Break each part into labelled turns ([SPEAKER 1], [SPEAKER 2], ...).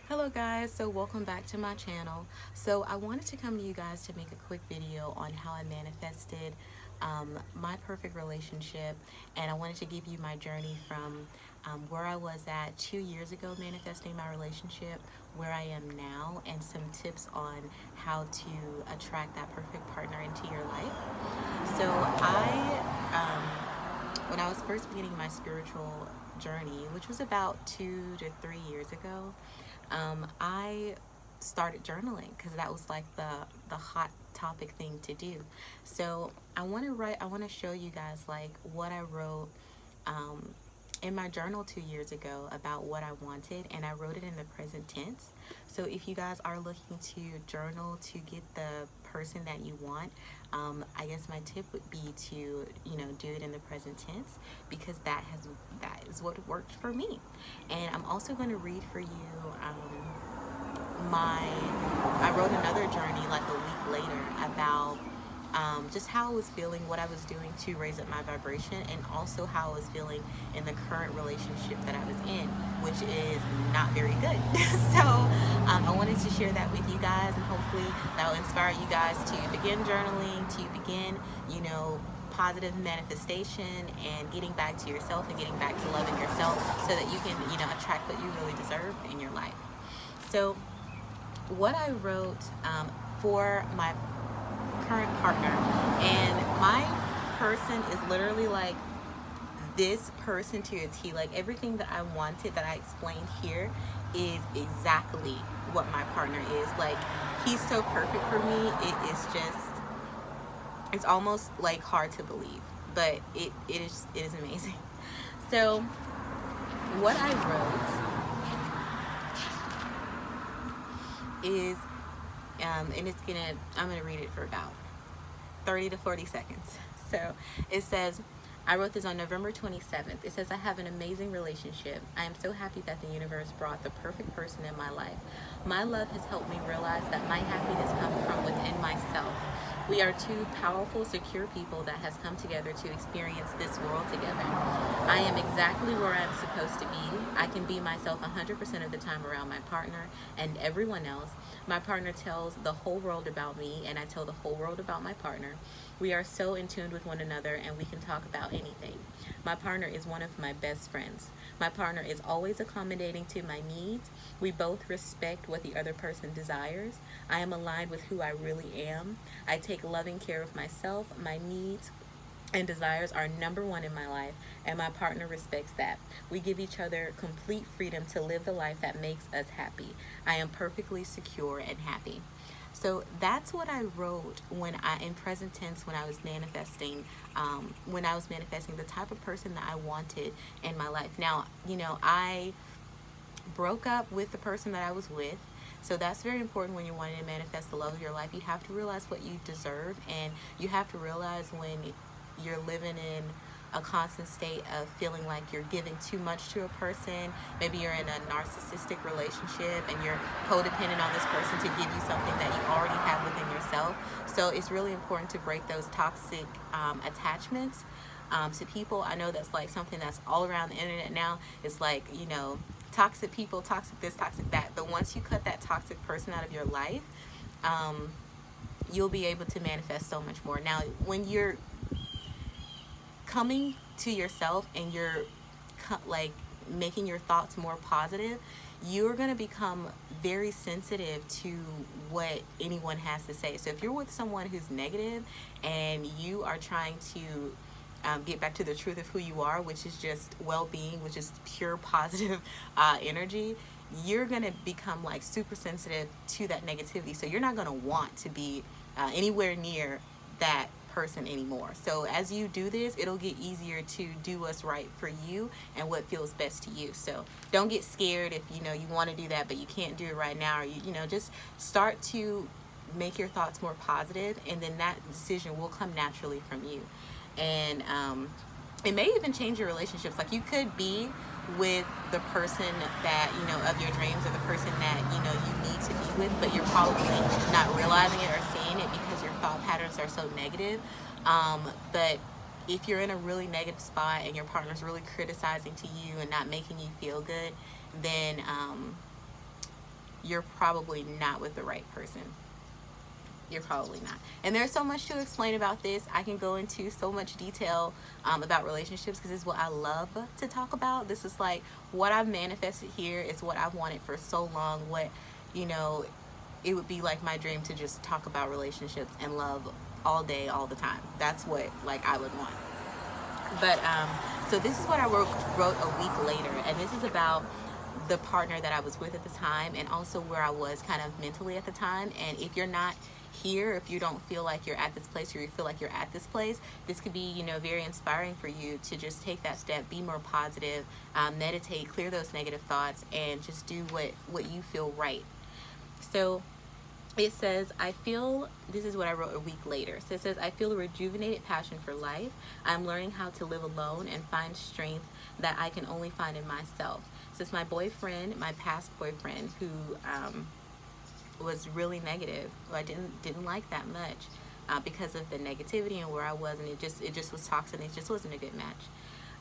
[SPEAKER 1] Hello guys, so welcome back to my channel. So I wanted to come to you guys to make a quick video on how I manifested my perfect relationship, and I wanted to give you my journey from where I was at 2 years ago manifesting my relationship, where I am now, and some tips on how to attract that perfect partner into your life. So when I was first beginning my spiritual journey, which was about 2 to 3 years ago, I started journaling because that was like the hot topic thing to do. So I want to show you guys like what I wrote um, in my journal 2 years ago about what I wanted, and I wrote it in the present tense. So if you guys are looking to journal to get the person that you want, I guess my tip would be to do it in the present tense, because that is what worked for me. And I'm also going to read for you my I wrote another journey like a week later about just how I was feeling, what I was doing to raise up my vibration, and also how I was feeling in the current relationship that I was in, which is not very good. So I wanted to share that with you guys, and hopefully that will inspire you guys to begin journaling, to begin, positive manifestation, and getting back to yourself and getting back to loving yourself so that you can, attract what you really deserve in your life. So what I wrote for my current partner, and my person is literally like this person to a T. Like everything that I wanted that I explained here is exactly what my partner is. Like he's so perfect for me. It's almost like hard to believe, but it is amazing. So what I wrote is and I'm gonna read it for about 30 to 40 seconds. So it says, I wrote this on November 27th. It says, I have an amazing relationship. I am so happy that the universe brought the perfect person in my life. My love has helped me realize that my happiness comes from within myself. We are two powerful, secure people that has come together to experience this world together. I am exactly where I'm supposed to be. I can be myself 100% of the time around my partner and everyone else. My partner tells the whole world about me, and I tell the whole world about my partner. We are so in tune with one another, and we can talk about anything. My partner is one of my best friends. My partner is always accommodating to my needs. We both respect what the other person desires. I am aligned with who I really am. I take loving care of myself. My needs and desires are number one in my life, and my partner respects that. We give each other complete freedom to live the life that makes us happy. I am perfectly secure and happy. So that's what I wrote in present tense, when I was manifesting the type of person that I wanted in my life. Now, I broke up with the person that I was with. So that's very important when you're wanting to manifest the love of your life. You have to realize what you deserve, and you have to realize when you're living in a constant state of feeling like you're giving too much to a person. Maybe you're in a narcissistic relationship and you're codependent on this person to give you something that you already have within yourself. So it's really important to break those toxic attachments to people. I know that's like something that's all around the internet now. It's like, toxic people, toxic this, toxic that. But once you cut that toxic person out of your life, um, you'll be able to manifest so much more. Now, when you're coming to yourself and you're like making your thoughts more positive, you're going to become very sensitive to what anyone has to say. So if you're with someone who's negative and you are trying to get back to the truth of who you are, which is just well-being, which is pure positive energy, you're going to become like super sensitive to that negativity. So you're not going to want to be anywhere near that person anymore. So as you do this, it'll get easier to do what's right for you and what feels best to you. So don't get scared if you want to do that but you can't do it right now, or just start to make your thoughts more positive, and then that decision will come naturally from you. And it may even change your relationships. Like you could be with the person that of your dreams, or the person that you need to be with, but you're probably not realizing it or seeing it because your thought patterns are so negative. But if you're in a really negative spot and your partner's really criticizing to you and not making you feel good, then you're probably not with the right person. You're probably not. And there's so much to explain about this. I can go into so much detail about relationships because this is what I love to talk about. This is like what I've manifested here. It's what I've wanted for so long. What, you know, it would be like my dream to just talk about relationships and love all day, all the time. That's what like I would want. But so this is what I wrote a week later, and this is about the partner that I was with at the time, and also where I was kind of mentally at the time. And if you're not here, if you don't feel like you're at this place, or you feel like you're at this place, this could be, you know, very inspiring for you to just take that step, be more positive, meditate, clear those negative thoughts, and just do what you feel right. So it says, I feel, this is what I wrote a week later. So it says, I feel a rejuvenated passion for life. I'm learning how to live alone and find strength that I can only find in myself. Since my boyfriend, my past boyfriend, who was really negative, who I didn't like that much because of the negativity and where I was, and it just was toxic. It just wasn't a good match.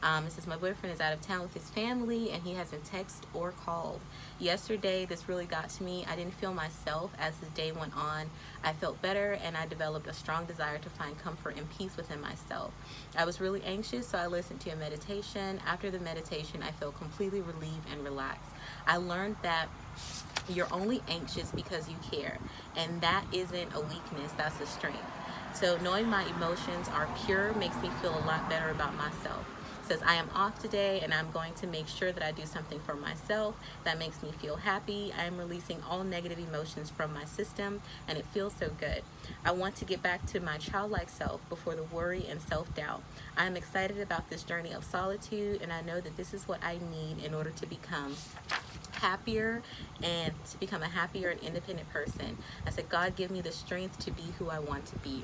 [SPEAKER 1] It says, my boyfriend is out of town with his family and he hasn't texted or called. Yesterday, this really got to me. I didn't feel myself as the day went on. I felt better and I developed a strong desire to find comfort and peace within myself. I was really anxious, so I listened to a meditation. After the meditation, I felt completely relieved and relaxed. I learned that you're only anxious because you care, and that isn't a weakness, that's a strength. So knowing my emotions are pure makes me feel a lot better about myself. Says, I am off today and I'm going to make sure that I do something for myself that makes me feel happy. I am releasing all negative emotions from my system and it feels so good. I want to get back to my childlike self before the worry and self-doubt. I am excited about this journey of solitude, and I know that this is what I need in order to become happier and to become a happier and independent person. I said, God, give me the strength to be who I want to be.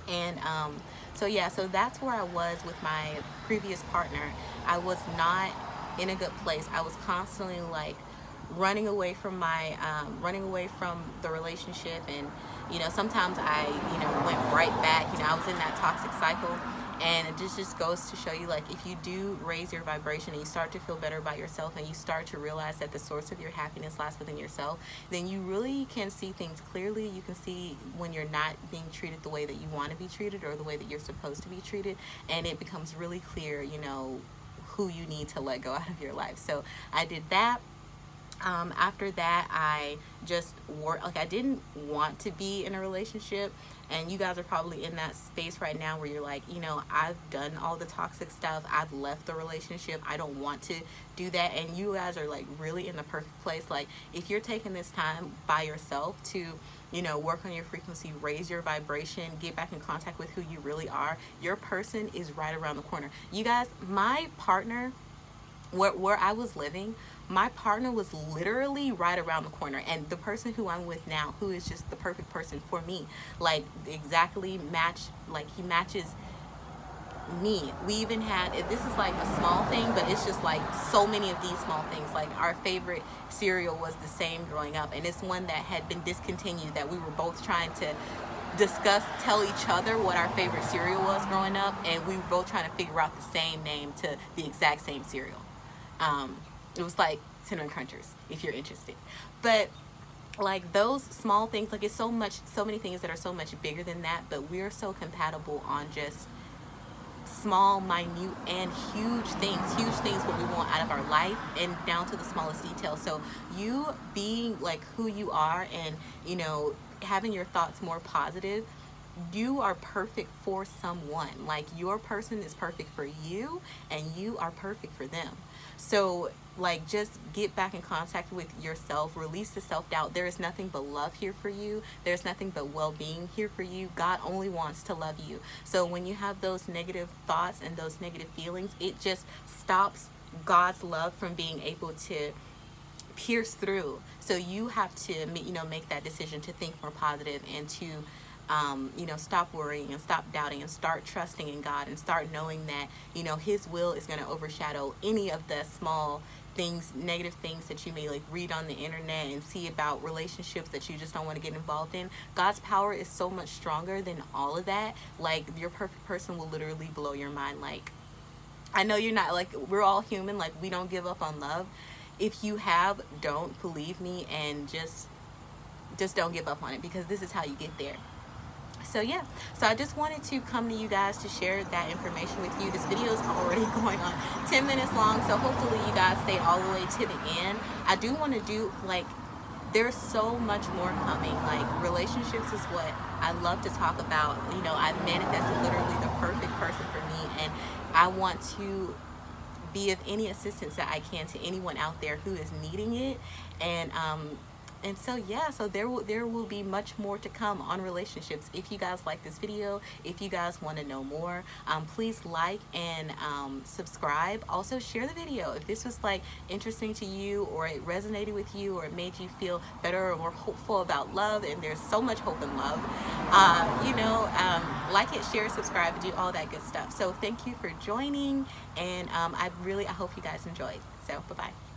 [SPEAKER 1] And so yeah, so that's where I was with my previous partner. I was not in a good place. I was constantly like running away from the relationship, and you know, sometimes I, you know, went right back. You know, I was in that toxic cycle. And it just goes to show you, like, if you do raise your vibration and you start to feel better about yourself, and you start to realize that the source of your happiness lies within yourself, then you really can see things clearly. You can see when you're not being treated the way that you want to be treated, or the way that you're supposed to be treated, and it becomes really clear, you know, who you need to let go out of your life. So I did that. After that, I just worked, like, I didn't want to be in a relationship. And you guys are probably in that space right now where you're like, you know, I've done all the toxic stuff. I've left the relationship. I don't want to do that. And you guys are like really in the perfect place. Like, if you're taking this time by yourself to, you know, work on your frequency, raise your vibration, get back in contact with who you really are, your person is right around the corner. You guys, my partner, where I was living, my partner was literally right around the corner, and the person who I'm with now, who is just the perfect person for me, like exactly like he matches me. We even had, this is like a small thing, but it's just like so many of these small things. Like, our favorite cereal was the same growing up, and it's one that had been discontinued, that we were both trying to tell each other what our favorite cereal was growing up, and we were both trying to figure out the same name to the exact same cereal. It was like Cinnamon Crunchers, if you're interested. But like those small things, like, it's so many things that are so much bigger than that, but we're so compatible on just small, minute, and huge things what we want out of our life, and down to the smallest details. So you being like who you are, and, you know, having your thoughts more positive, you are perfect for someone. Like, your person is perfect for you, and you are perfect for them. So, like, just get back in contact with yourself, release the self-doubt. There is nothing but love here for you. There's nothing but well-being here for you. God only wants to love you. So when you have those negative thoughts and those negative feelings, it just stops God's love from being able to pierce through. So you have to, you know, make that decision to think more positive, and to you know, stop worrying and stop doubting, and start trusting in God, and start knowing that, you know, His will is going to overshadow any of the small things, negative things that you may like read on the internet and see about relationships that you just don't want to get involved in. God's power is so much stronger than all of that. Like, your perfect person will literally blow your mind. Like, I know you're not, like, we're all human, like, we don't give up on love. if you have, don't believe me, and just don't give up on it, because this is how you get there. So yeah, so I just wanted to come to you guys to share that information with you. This video is already going on 10 minutes long, so hopefully you guys stay all the way to the end. I do want to do, like, there's so much more coming. Like, relationships is what I love to talk about. You know, I've manifested literally the perfect person for me, and I want to be of any assistance that I can to anyone out there who is needing it. And so yeah, so there will be much more to come on relationships. If you guys like this video, if you guys want to know more, please like and subscribe. Also share the video if this was like interesting to you, or it resonated with you, or it made you feel better or more hopeful about love. And there's so much hope in love. Like it, share, subscribe, do all that good stuff. So thank you for joining, and I hope you guys enjoyed. So bye bye.